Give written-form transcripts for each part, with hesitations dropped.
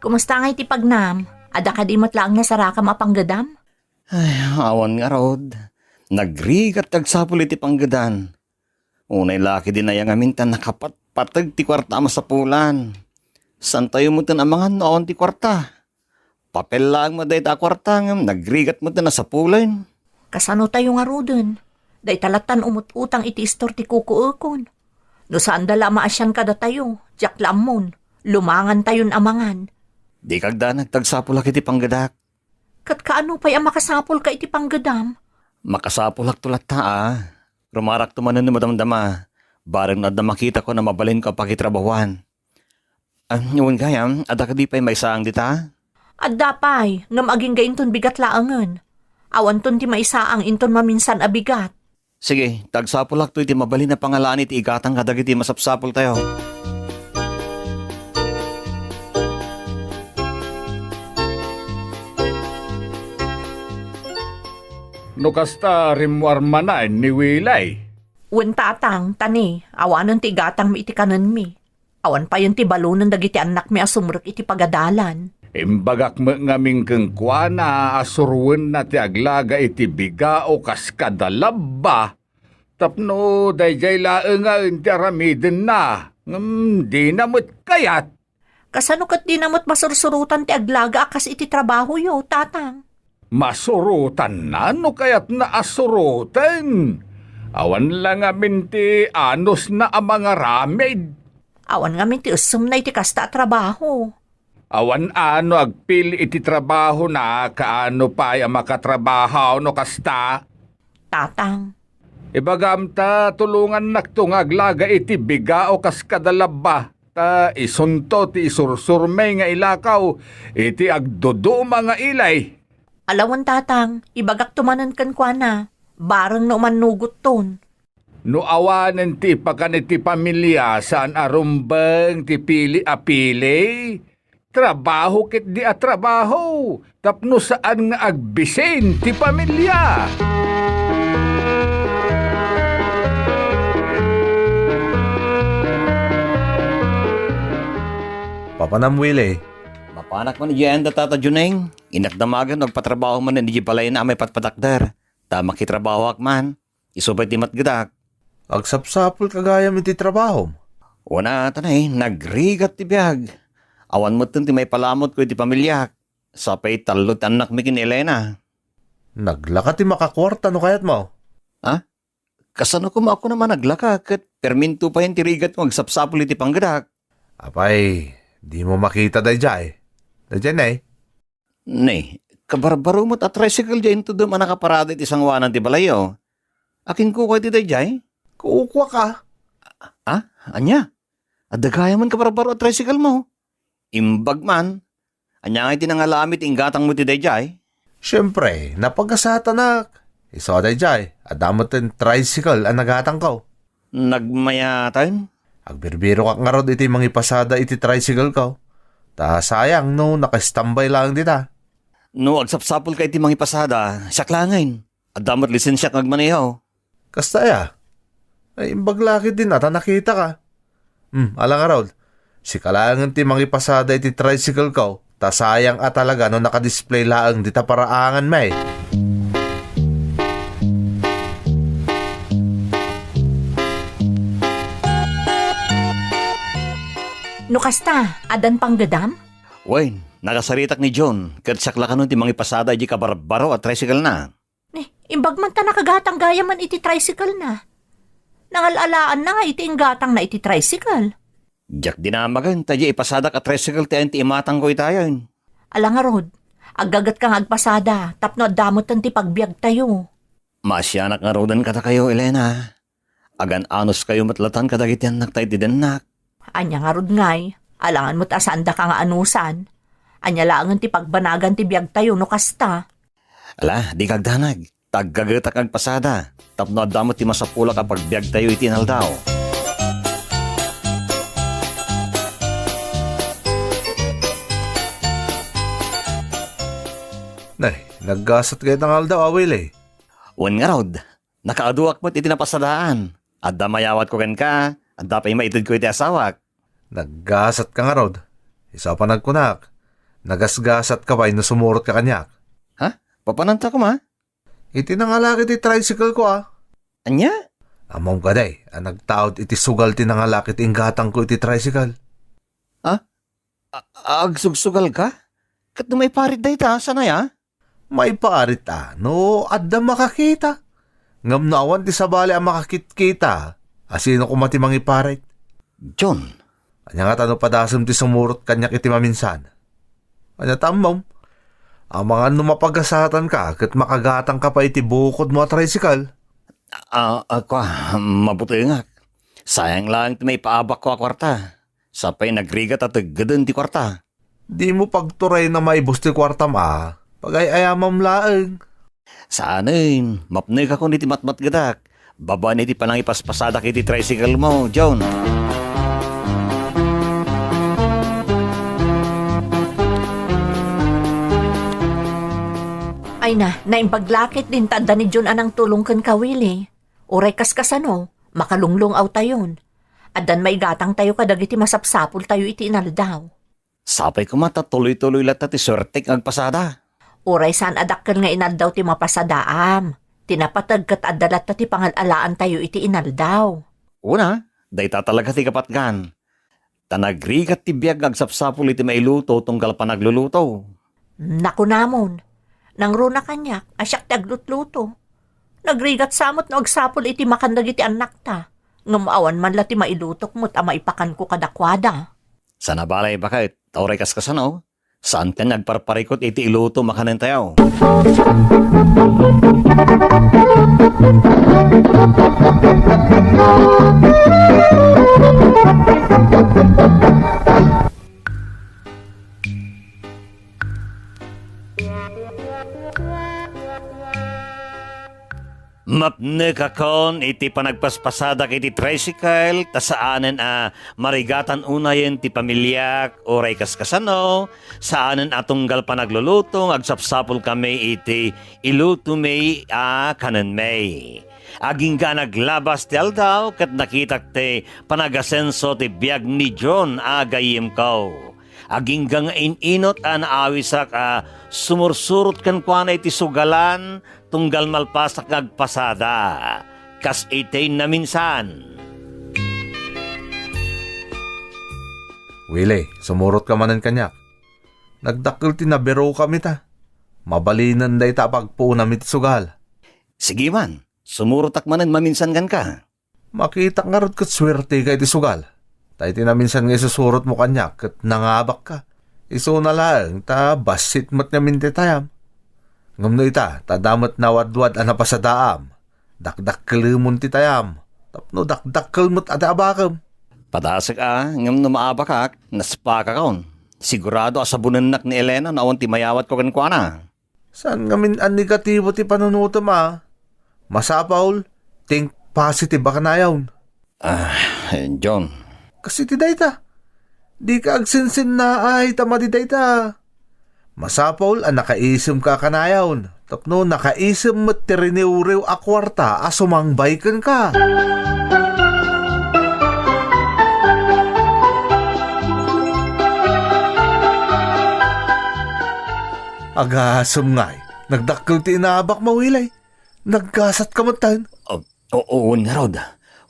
Kumusta nga iti pagnam? Ada ka di matlaang nasaraka mapanggadam? Ay, awan nga rod. Nagrigat tagsapul iti panggadan. Unay laki din na yung amintan nakapatpatag ti kwarta mo sa pulan. San tayo mo tan amangan noon ti kwarta? Papel lang mo dahi ta kwarta ngam, nagrigat mo tan na sa pulan. Kasano tayo nga rodon? Day talatan umut-utang iti istor ti kukuukon. No saan dala maasyan kada tayo, jak lamon, lumangan tayon amangan. Di kagda nagtagsapul iti panggadak. Kat kaano pa'y ang makasapol ka iti panggadam? Makasapul tulat ta Rumarak tumanan ni madamdama. Barang na makita ko na mabalin ko pakitrabawan. Yun gayam, ada ka di pa'y may saang dita? Adda pa'y, ngam aging gainton bigat laangan. Awan ton ti maisaang inton maminsan abigat. Sige, tagsapulak to iti mabalin na pangalaan iti igatang kadag iti masapsapul tayo. No kasta rimwarmanan ni Wilay. Wen tatang, tani, awanan ti gatang mi iti kanan mi. Awan pa yun ti balunan dagiti anak mi asumrek iti pagadalan. Imbagak mo ngaming keng kuana asurwen na ti aglaga iti biga o kaskadalabba. Tapno dayjay laenga ti aramiden na. Di namot kayat. Kasano kat di namot masursurutan ti aglaga akas iti trabaho yo, tatang. Masurutan na no kayat na asurutan. Awan lang amin ti anos na ang mga ramid. Awan nga min ti usum na iti kasta trabaho. Awan ano agpili iti trabaho na kaano pa ang makatrabaho no kasta. Tatang, Ibagam ta tulungan naktung aglaga iti biga o kaskadalaba. Ta isunto ti isursurmay nga ilakaw iti agdudu mga ilay. alawan tatang, ibagak tumanan kan kwa na. Barang no manugot ton. No awanen ti pakan iti pamilya saan arumbang ti pili apili. Trabaho kit di a trabaho. Tapno saan nga agbisin ti pamilya. Papanam Willie. Mapanak man iyan da tata Juneng. Inakdamagan nagpatrabaho man ni balay na may patpatakder. Tama kitrabaho ak man. Isubay ti matgadak. Agsapsapul kagayam iti trabaho. Una tanay, nagrigat ti biyag. Awan mo ti may palamot ko iti pamilyak. Sapay talot anak mi kin Elena. Naglaka ti makakwarta no kayat mo. Kasano ko ako naman naglaka kat perminto pa yung tirigat mo agsapsapul iti panggadak. Apay, di mo makita dayjay. Dayjay na Nay, kabarbaro mo't at tricycle dyan to doon manakaparada iti sangwanan ti balayo. Akin ko kayo ti dayjay? Kuukwa ka. Anya? Adagaya man kabarbaro at tricycle mo. Imbag man. Anya nga iti nangalamit inggatang mo ti dayjay? Siyempre, napagkasatanak. Iso dayjay, adamot ten tricycle ang nagatang ko. Nagmayatan? Agbirbiro ka nga rod iti mangipasada iti tricycle ko. Ta sayang no, nakastambay lang dita. No, agsapsapol ka iti mangipasada, siyaklangin. Adamot lisensya kag maneho. Kasta ya. Ay, imbaglakit din ata nakita ka. Alang nga rod. Si kalangan ti mangipasada iti tricycle ko. Ta sayang at talaga no nakadisplay laang dita paraangan may. No kasta, adan panggadam? Wain, nakasaritak ni John. Kat siyakla ka nun ti mangipasada iti kabarbaro at tricycle na. Imbag man ta nakagatang gaya man iti tricycle na. Nangalalaan na nga iti inggatang na iti tricycle. Diyak dinamagan, tadya ipasadak at tricycle tayo ti imatang ko itayon. Alang nga rod, aggagat kang agpasada, tapno damotan ti pagbiag tayo. Masyanak nga rodan kata kayo, Elena. Agan anos kayo matlatan kadagiti anak tayo ti denak. Anya nga rod ngay, alangan mo't asanda ka nga anusan. Anya laangan ti pagbanagan ti biag tayo no kasta. Ala, di kagdanag. Taggagata kag pasada. Tapno adamot ti masapula kapag biag tayo itinaldaw. Nay, naggasat kayo ng aldaw awil eh. Wan nga rod, nakaaduak mo't itinapasadaan. At damayawat ko ken ka, at dapay maitid ko iti asawak. Naggasat ka nga, Rod. Isa pa nagkunak. Nagasgasat ka ba no sumurot ka kanyak? Ha? Papananta ko ma? Iti nangalaki ti tricycle ko Anya? Among ka day, nagtaod iti sugal ti nangalaki ti inggatang ko iti tricycle. Agsugsugal ka? Kat may parit day ta, sanay May paarit no, adda makakita. Ngam naawan ti sabali ang makakit-kita. Asino ko mati mangiparit. John, Anya nga tano padasam ti sumurot kanyak iti maminsan. Anya tamam. Ang mga numapagasatan ka, kat makagatang ka pa iti bukod mo at tricycle. mabuti nga. Sayang lang ti may paabak ko a kwarta. Sapay nagrigat at gadan ti kwarta. Di mo pagturay na maibos ti kwartam pag-ayayamam laeng. Saanin, mapnay ka kung niti matmat gadak. Baba niti panang ipaspasada kiti tricycle mo, John. Ay na, naimbaglakit din tanda ni John anang tulong kan kawili. Uray kaskasano, makalunglong aw tayon. Adan may gatang tayo kadagiti masapsapul tayo iti inaldaw. Sapay ko mata tuloy-tuloy lata ti swertek agpasada. Uray saan adakkel nga inaldaw ti mapasadaam. Tinapatag kat adalat ti pangalalaan tayo iti inaldaw. Una, dayta talaga ti kapatgan. Tanagrigat ti biyag agsapsapul iti mailuto tunggal pa nagluluto. Naku namon, nang runa kanyak, asyak ti aglutluto. Nagrigat samot na agsapul iti makandag iti anak ta. Ngamawan man lati mailutok mo't maipakan ko kadakwada. Sana balay bakit? Tauray kaskasano? Saan ka nagparparikot iti iluto makanan tayo? Mapnek akon iti panagpaspasada iti tricycle tasaanen marigatan unayen ti pamilyak oray kaskasano saanen atunggal panaglulutong agsapsapol kami iti iluto may kanen may. Aging ga naglabas ti aldaw kat nakitak ti panagasenso ti biag ni John agayim ko. Aging gang inot naawisak sumursurot kan kuana iti sugalan tunggal malpasak agpasada. Kas itay na minsan. Willie, sumurot ka manan kanyak. Nagdakkel ti nabiro kami ta. Mabalinan day ta pagpo namit sugal. Sige man, sumurotak manan maminsan kan ka. Makita nga rod kat swerte ka iti sugal. Tayo tinaminsan nga isusurot mo kanyak kat nangabak ka. Iso na lang, ta basit mat nga minti tayam. Ngam no ita, tadamat na wadwad napasadaam. Dakdakkel ti tayam. Tapno dakdakkel mo't ata abakam. Patasak ngam no maabakak, naspa ka kaon. Sigurado asabunan ni Elena na awan ti mayawat ko kan kuana. Saan ngamin ang negatibo ti panunutom Masapaul, think positive ba ka na yawn? John. Kasi ti dayta. Di ka agsinsin na tama ti dayta. Masapaul nakaisim ka kanayawn. Tapno nakaisim mo't tiriniuriw akwarta sumangbaikan ka. Agasam ngay. Nagdakkel ti inabak mawilay. Naggasat ka matan. Oo, Nerod.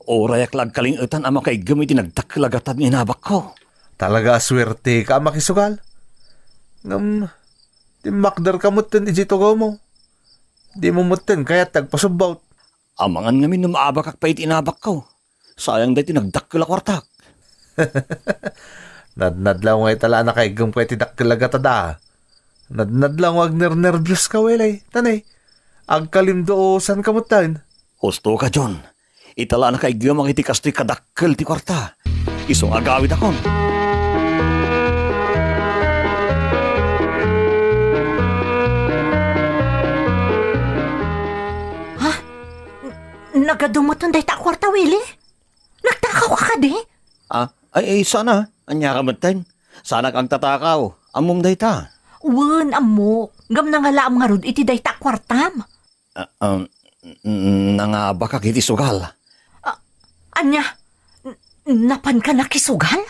Orayak lag kalingutan ama kay gamitin nagdaklagatan ng inabak ko. Talaga swerte ka makisugal. Ngam, timakdar ka mutin ijito ko mo. Di mo mutin kaya tagpasubaut. Amangan ngamin na maabakak pa inabak ko. Sayang dahil tinagdakkel akwartak. Nadnadlaw ngay tala na kay gam pwede dakkilaga tada. Nadnadlaw wag nervyos ka welay. Tanay, agkalimdoosan ka mutan. Husto ka, John. Itala na kay gamang iti kastoy kadakkel ti kwarta. Isong agawid akon. Nagadumutan day ta kwarta, Willie? Nagtakaw ka di? Ay, sana. Anya ka matan. Sana kang tatakaw. Amom day ta. Wen, amok. Gam na nga laam nga rod iti day ta kwartam. Nangabakak iti sugal. Anya, napan ka nakisugal?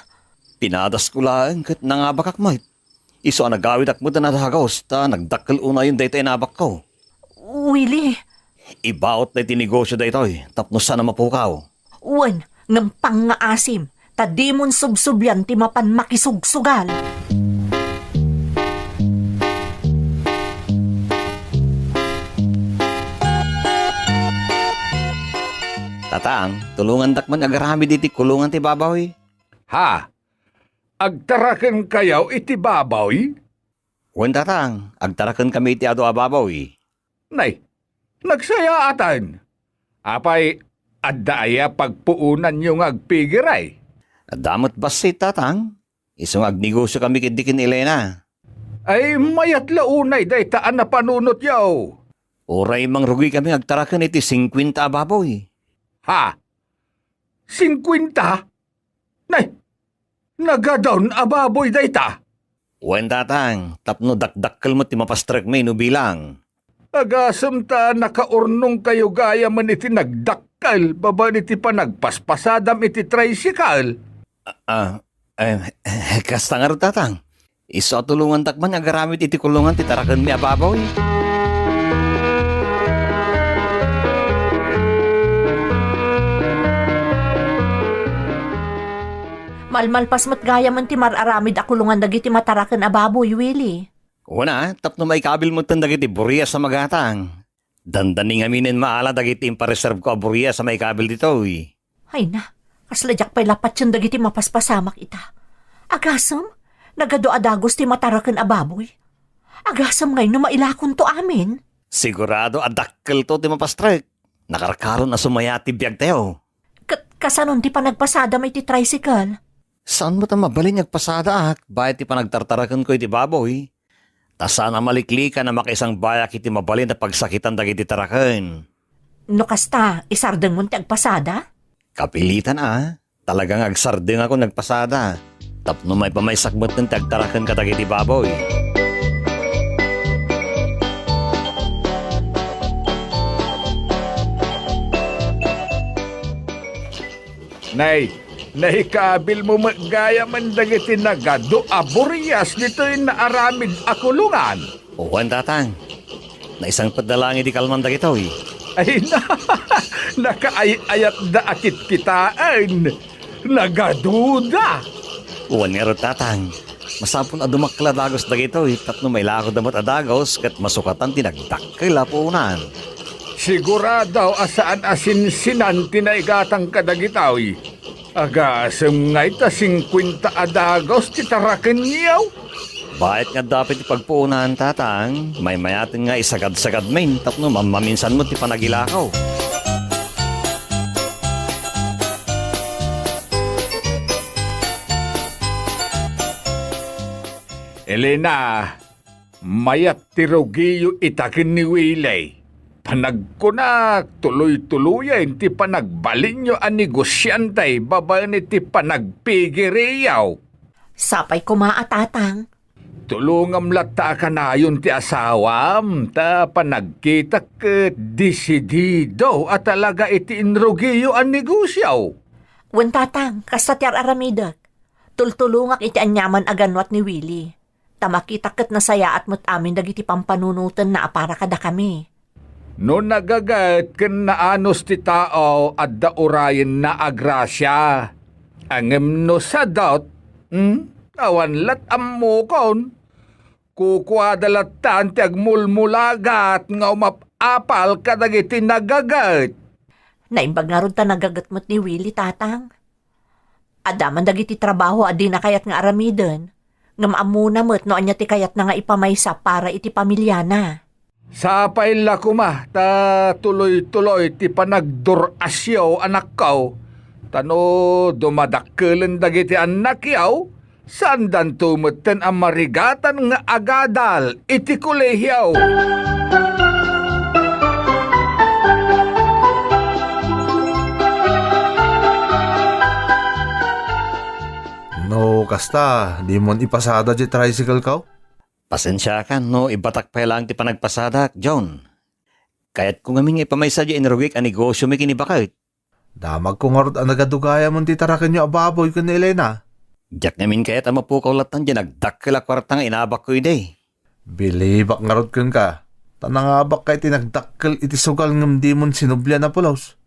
Pinadas ko lang kat nangabak akmat. Iso ang nagawid akmat na nadagos ta nagdakkel una yung dayta inabak ko. Willie, Ibaot na itinegosyo daytoy, tapno sana mapukaw. wan, ng pangaasim, ta di mon subsubyan ti mapan makisugsugal. Tatang, tulungan dakman agarami diti kulungan ti babaw. Ha? Agtaraken kayaw iti babaw? Wen tatang, agtarakan kami iti ado ababaw. Nay, nagsaya atan. Apay, adda aya pagpuunan yung agpigiray. Damot basi tatang, isong agnegosyo kami kidikin Elena. Ay mayat launay day taan na panunot yaw. Oray mang rugi kami agtarakan iti 50 ababaw. Ha? 50? Nay, nagadawn ababoy day ta. Wen tatang, tapno dakdakkel mo ti mapastrek may no bilang. Agasam ta nakaurnong kayo gaya man iti nagdakkal, baba iti panagpaspasadam iti tricycle. Kasta nga rin tatang. Iso tulungan takman agaramit iti kulungan ti tarakan mi ababaw. Malmalpas mat gaya man ti mararamid akulungan dagiti mataraken ababoy, Willie. Una, tapno may kabil mo tan dagiti buriya sa magatang. Dandaning aminin maala dagiti impareserve ko a buriya sa may kabil dito. Ay na, kasladyak pa'y lapat yung dagiti mapaspasamak ita. Agasam, nagado adagos ti mataraken ababoy. Agasam ngay no mailakon to amin. Sigurado adakkel to ti mapastrek. Nakarkaron na sumayati biyag tayo. Kasanon ti panagpasada may ti tricycle. Saan mo ta mabalin agpasada ak? Bayat ti panagtartarakan ko iti baboy. Ta sana maliklikan na makaisang bayak iti mabalin na pagsakitan dagiti tarakan. No kasta, isardeng mo ti agpasada? Kapilitan talagang agsardeng ako nagpasada. Tapno may pamaysakmot ng tagtarakan ka dagiti baboy. Nay, nahikabil mo gaya man dagiti nagado aburias nito'y naaramid akulungan. Uwan tatang, na isang padalangi di kalman dagito Ay na, nakaayat da akit kitaan. Nagaduda. Uwan nga ro tatang, masapon adumakla dagos dagito tapno may lako damot adagos kat masukatan tinagdakkel apunan. Siguradaw asaan asinsinan tinaigatang kadagitaw. Agasam nga ita 50 adagos titaraken niyaw. Bayat nga dapat ipagpuunahan tatang, may mayatin nga isagad-sagad main tapno mamaminsan mo ti panagilakaw. Elena, mayat tirogiyo itakin ni Willie. Panagkunak, tuloy-tuloyan ti panagbalin nyo ang negosyantay, babae ti panagpigiriyaw. Sapay kumaatatang. Tulungam lata ka na yun ti asawam, ta panagkita ka disidido at talaga iti inrogiyo ang negosyaw. Wen tatang, kasta ti aramidak. Tultulungak iti anyaman aganwat ni Willie. Tamakita kat nasaya at mo't amin dagiti pampanunutan na apara kada kami. No nagagat ken naanos ti tao at daurayin na agrasya. Angem no sa doubt, awan lat ammukon. Kukwadalat ti agmulmulagat nga umapapal kadagiti nagagat. Naimbag nga ron ta nagagat mo't ni Willie tatang. Adaman dagiti trabaho adi na kayat nga aramiden. Nga maamuna mo't no anya ti kayat na nga ipamaysa para iti pamilya na. Sapay la kuma, ta tuloy-tuloy ti panagdurasyaw anak kaw. Tano dumadakkelan dagiti anak yaw, saan dan tumuten ang marigatan nga agadal iti kolehyaw. No, kasta, di mo ipasada di tricycle ka? Pasensya ka no, ibatak pa lang ti panagpasadak, John. Kaya't kung aming ipamaysa di inrugik ang negosyo may kinibakit. Damag ko nga ron ang nagadugaya mo ti tarakan nyo ababoy ko ni Elena. Diyak namin kaya't ang mapukawlatan dyan, nagdakkel a kwarta nga inabak ko ide. Bilibak nga rod kang ka. Tanangabak kay tinagdakkel iti sugal ngam di mon sinublia na pulos.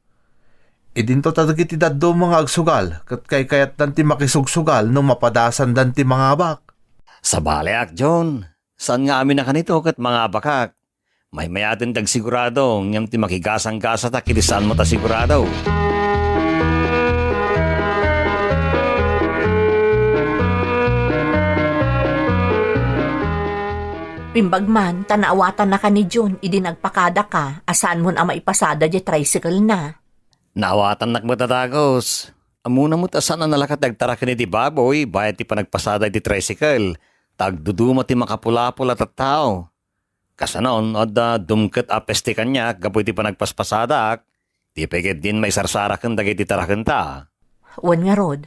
Idinto tadag iti daddo mga agsugal, kat kay kayat dan ti makisugsugal no mapadasan dan ti mga abak. Sa baleak, John. Saan nga amin na kanito kat mga bakak? May mayatin dag sigurado, ngam ti makigasang-gasa ta kilisaan mo ta sigurado. Pimbagman, tanaawatan na ka ni John, idi nagpakada ka, asaan mo na maipasada di tricycle na. Naawatan nak matatagos. Amuna mo ta saan na nalakat nagtara ka ni di baboy, bayad ti panagpasada di tricycle. Tagduduma ti makapula-pula at tao. Kasanon, oda dumket apeste kanya, gapoy ti panagpaspasadak, ti peket din may sarsarakan dagiti tarakan ta. Wan nga rod,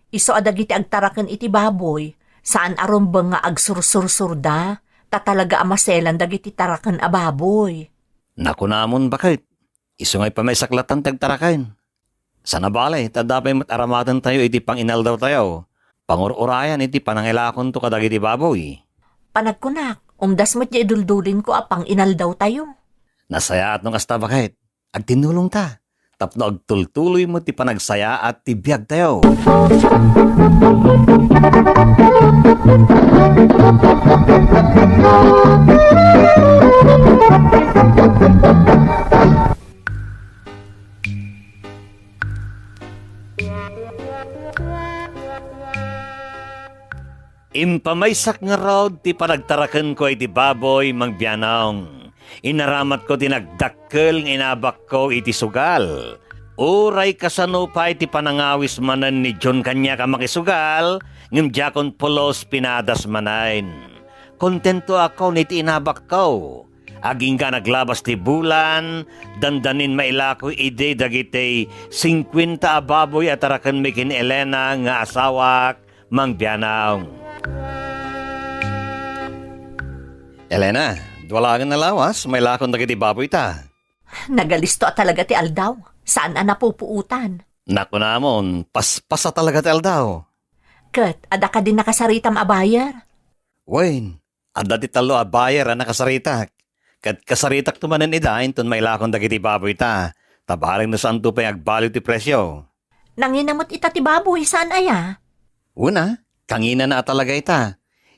iso adagiti agtaraken iti baboy, saan arumbang nga agsursursurda, ta talaga amaselan dagiti taraken a baboy. Naku namon bakit? Iso ngay pa may saklatan tagtarakan. Sana balay, tadapay mataramatan tayo iti panginal daw tayo. Pangururayan iti panangilakon to kadagiti baboy. Panagkunak, umdas mo't di iduldulin ko apang inal daw tayo. Nasaya at nung asta bakit? Agtinulong ta. Tapno agtultuloy mo ti panagsaya at ti biyag tayo. Impamaysak nga raw ti panagtarakan ko ay ti baboy mangbiyanong. Inaramat ko tinagdakkel ng inabak ko iti sugal. Uray kasano pa iti panangawis manan ni John kanya ka makisugal, ngem jakon pulos pinadas manain. Kontento ako niti inabak ko. Aging ka naglabas ti bulan, dandanin mailako ide dagiti 50 baboy at arakan mi kin Elena nga asawak mangbiyanong. Elena, duwalangan na lawas, may lakon dagiti baboy ta. Nagalisto talaga ti Aldaw, saan ang napupuutan? Naku namon, paspasa talaga ti Aldaw. Kat, ada ka din nakasaritam abayar. Wayne, adda ti talo a bayer a nakasaritak. Kat kasaritak tumanan idain ton may lakon dagiti baboy ta. Tabaring na saan to pa agbaliw ti presyo. Nanginamot ita ti baboy, saan aya? Una, kangina na talaga ita.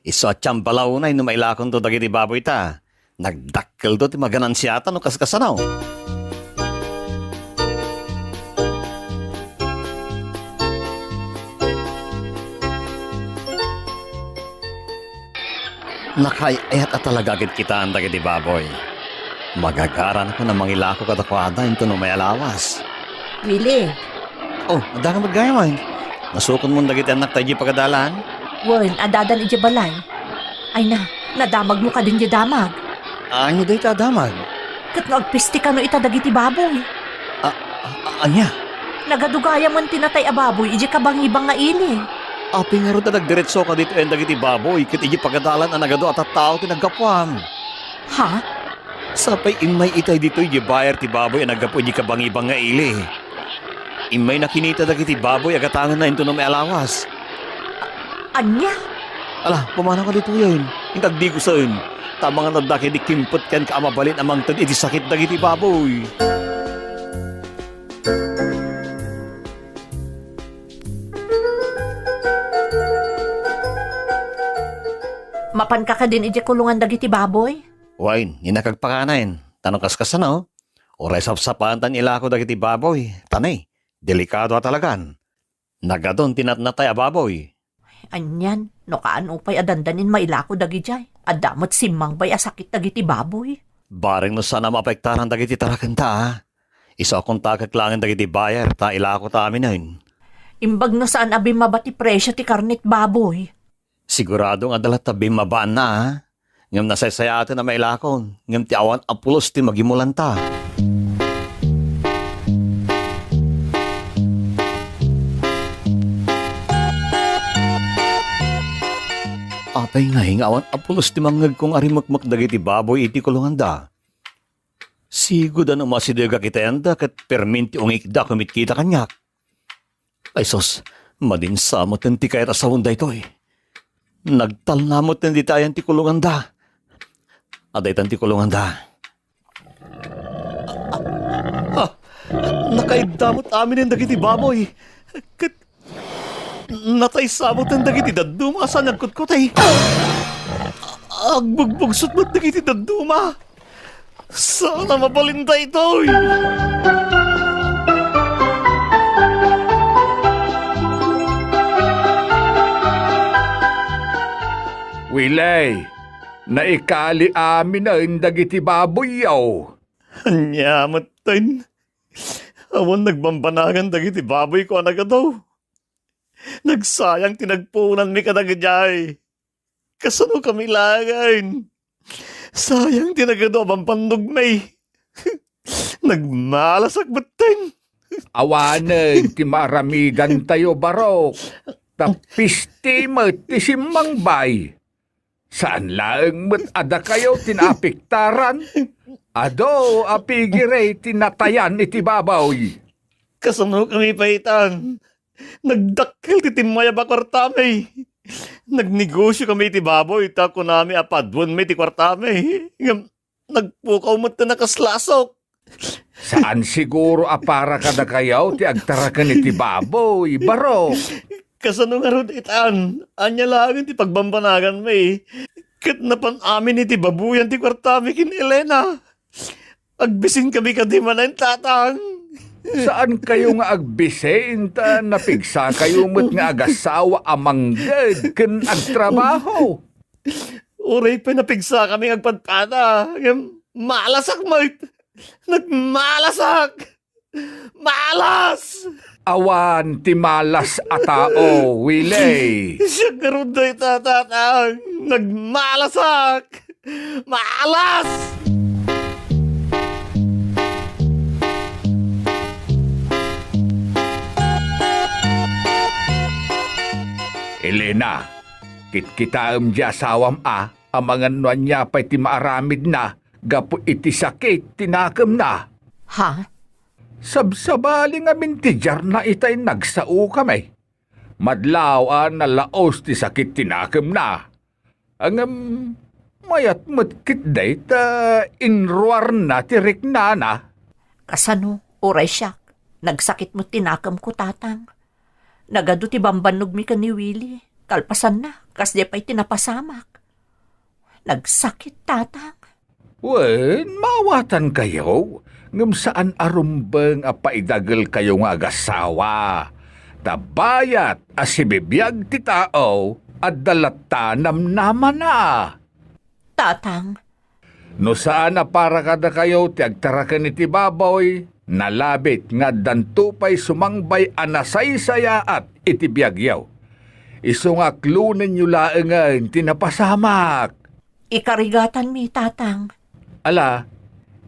Iso at tiyambalaw na ino may lakon to dagiti baboy ta. Nagdakkel do ti maganansyata no kaskasanaw. Nakayayat at talaga agad kita ang dagiti baboy. Magagaran ko na mangilako kadakwada into no may alawas. Willie, Oh, ada ka maggayaman. Nasukon mo dagiti anak tayo pagkadalan. wan, adadan iti balay. Ay na, nadamag mo ka din di damag. Anya day tadamag. Kat no agpisti ka no itadagiti baboy. Anya? Nagadugaya man tinatay a baboy, iji kabang-ibang nga ili. Api nga ro na nagdiretso ka dito ang dagiti baboy. Kit iji pagkadalan ang nagado at tao tinagkapwam. Ha? Sapay imay itay dito iji bayar ti baboy ang nagapo iji kabang-ibang nga ili. Imay nakinita dagiti baboy agatangan na into no may alawas. Anya? Ala, pumanaw ka dito yun. Hintagdi ko saan. Tama nga nadaki di kimpot kan ka amabalin amang tad iti sakit dagiti baboy. Mapan ka din iji kulungan dagiti baboy? Wain, inakagpakanain. Tanong kaskasan o. Oray sapsapan tan ilako dagiti baboy. Tanay, delikado talagan. Nagadon tinatnatay a baboy. Anyan, no kaan upay adandanin mailako dagijay. Adamot simang bay asakit dagiti baboy. Baring no sana maapektaran dagiti tarakan ta ha. Isa akong takaklangan dagiti bayar ta ilako ta amin na yun. Imbag no saan abi mabati presyo ti karnit baboy. Siguradong adalat tabi mabaan na ha. Ngam nasaysayatan na mailakon. Ngam ti awan apulos ti magimulan ta. Apay nga hingawan apulos ti mangag kong arimakmak dagiti baboy iti kulungan da. Sigod ano masidaga kita yanda kat perminti ungik da kumit kita kanyak. Ay sos, Madinsamot ng ti kay rasawon da ito eh. Nagtalnamot ng di tayan ti kulungan da. Aday tan ti kulungan da. Nakaigdamot amin ng dagiti baboy. Natay samot ng dagiti daduma sa nagkutkutay. Agbugbugso mo't dagiti daduma. Sana mapalinda ito eh. Wilay, naikali amin na dagiti baboy yaw. Anyamot tayo. Awan nagbambanagan dagiti baboy ko anaga daw. Nagsayang tinagpunan mi kadagajay. Kasano kami lagain. Sayang tinagado abang pandugmay. Nagmalasak batin. Awanan ti maramidan tayo barok. Tapisti mo ti simang bay. Saan laeng mo't ada kayo tinapiktaran? Ado apigire tinatayan iti babaw. Kasano kami paitan. Nagdakkel ti timaya ba kwartame. Nagnegosyo kami iti baboy. Tako nami apadwan may ti kwartame. Nagpukaw mo't na nakaslasok. Saan siguro apara kada kayaw ti agtarakan iti baboy, barok? Kasano nga ron itan, anya lang ti pagbambanagan may. Kat napan amin iti babuyan ti kwartami kin Elena. Agbisin kami kadimanan tatang. Saan kayo nga agbisin ta napigsa kayo mo't nga agasawa amanggad ken agtrabaho? Uray pa napigsa kami agpadpada. Malasak mait. Nagmalasak. Malas! Awan ti malas a tao, Wilay. Siya karoon day tatatang. Nagmalasak. Malas! Elena, kitkitaam di asawam amangan nuan niya pa'y ti maaramid na, gapo iti sakit tinakam na. Ha? Sabsabali nga mintijar na itay nagsao kami. Madlawan na laos ti sakit tinakam na. Ang mayat matkit day ta inruar na ti riknana. Kasano, oray siyak. Nagsakit mo tinakam ko, tatang. Nagado ti bambanog mi ka ni Willie. Kalpasan na, kas di pa'y tinapasamak. Nagsakit, tatang. Wen, mawatan kayo. Ngam saan arumbeng a paidagal kayo nga agasawa. Tabayat asibibiyag ti tao at dalatanam naman na. Tatang, No saan na para kada kayo ti agtarakan iti baboy, nalabit nga dantupay sumangbay anasaysaya at iti biyagyaw. Iso nga klunen nyo laengan tinapasamak. ikarigatan mi, tatang. Ala,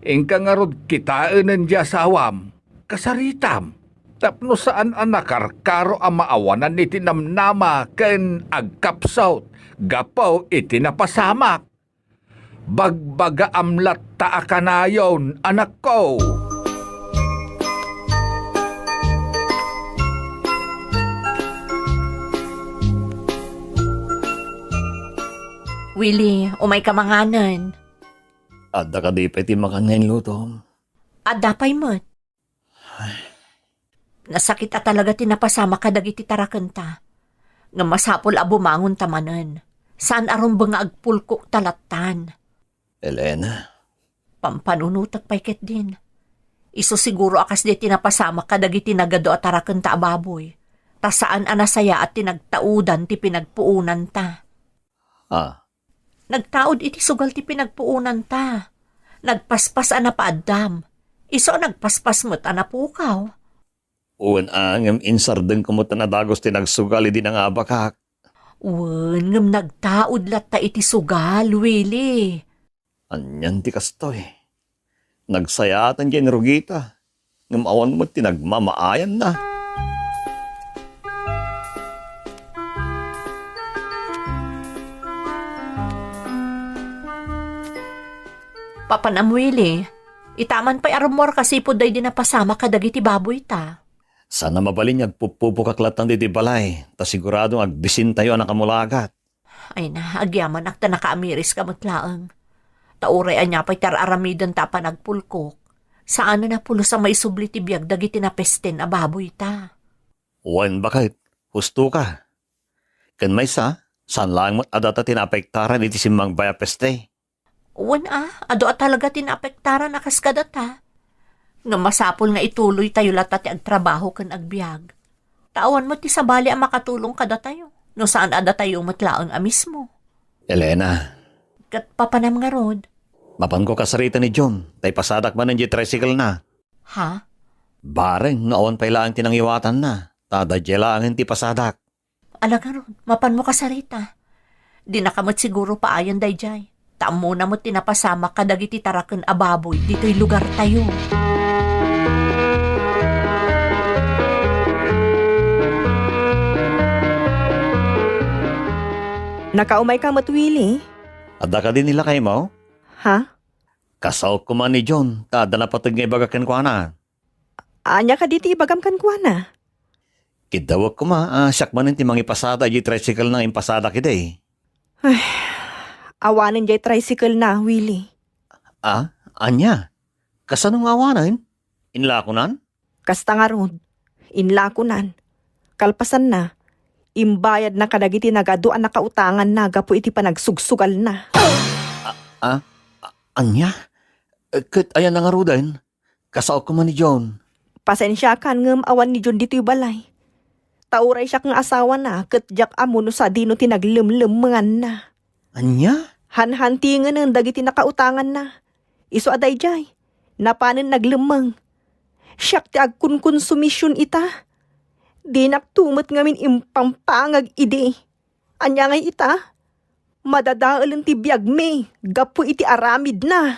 ingka nga rod kitaan ng asawam, kasaritam. Tapno saan anakarkaro ang maawanan iti namnama ken agkapsaut, gapaw iti napasamak. Bagbaga amlat taakanayon, anak ko. Willie, umay ka manganan. Ada ka di pa iti makan ngayon lutom. Adapay mo't. Nasakit at talaga tinapasama ka dagiti tarakanta. Nga masapol a bumangon tamanan. Saan aron ba nga agpulkok talatan? Elena, Pampanunutak payket din. Iso siguro akas di tinapasama ka dagiti nagado at tarakanta ababoy. Ta saan anasaya at tinagtaudan ti pinagpuunan ta. Nagtaod iti sugal ti pinagpuunan ta. Nagpaspas ana paadam. Iso nagpaspas mo't anapukaw. uwan angam insardeng kumot na dagos tinagsugali din ang abakak. Wen, ngam nagtaod latta iti sugal, Willie. Anyan ti kastoy. Nagsayatan dyan rugita. Ngam awan mo tinagmamaayan na. Papanam, Willie. Itaman pa'y arumor kasi po day din napasama ka dagiti baboy ta. Sana mabalin agpupupukaklatan di balay, ta siguradong agbisin tayo ang kamulagat. Ay na, agyaman akta nakaamiris ka matlaang. Tauray anya pa'y tararamidan ta pa nagpulkok. Saan na pulo sa may subli ti biyag dagiti na pesten a baboy ta. Wan bakit? Husto ka. Kan may saan lang mo't adata tinapektaran iti simbang baya peste. Uwan ado at talaga tinapektaran na kaskada ta. Nga masapol nga ituloy tayo lata ti agtrabaho kan agbiag. Tawan mo ti sabali ang makatulong kada tayo. No saan ada tayo matlaang mismo. Elena, Kat papanam nga rod. mapan ko kasarita ni John, tay pasadak man ng tricycle na. Ha? Bareng, naon pa ilaan tinangiwatan na. Tadadjela ang hindi pasadak. Alaga rod, mapan mo kasarita. Di nakamot siguro paayan dayjay. Taam muna mo tinapasama kadagiti taraken ababoy dito'y lugar tayo. Nakaumay ka matwili? Adda ka din nila kay mo? Ha? Kasaw ko man ni John, tada na patag nga ibagakan ko na. Anya ka diti ibagam kan kwa na? Kidawag ko siyak man ti mga ipasada yung tricycle ng impasada kiday. Awanan jay tricycle na, Willie. Anya? Kasanong awanan? Inlakonan? Kasta nga rod. Inlakunan. Kalpasan na. Imbayad na kadagiti nagaduan na kautangan na gapo iti panagsugsugal na. Anya? Kat ayan na nga rudan. Kasaw ko man ni John. Pasensya kan ngem awan ni John dito'y balay. Tauray siya kang asawa na kat jak amuno sa dino tinaglemlemangan na. Anya? Hanhantingan ng dagiti nakautangan na. Iso aday jay. Napanin naglemang. Siyak ti agkunkonsumisyon ita. Di naktumot ngamin impampangag ide. Anya ngay ita. Madadaalan ti biyag me. Gapo iti aramid na.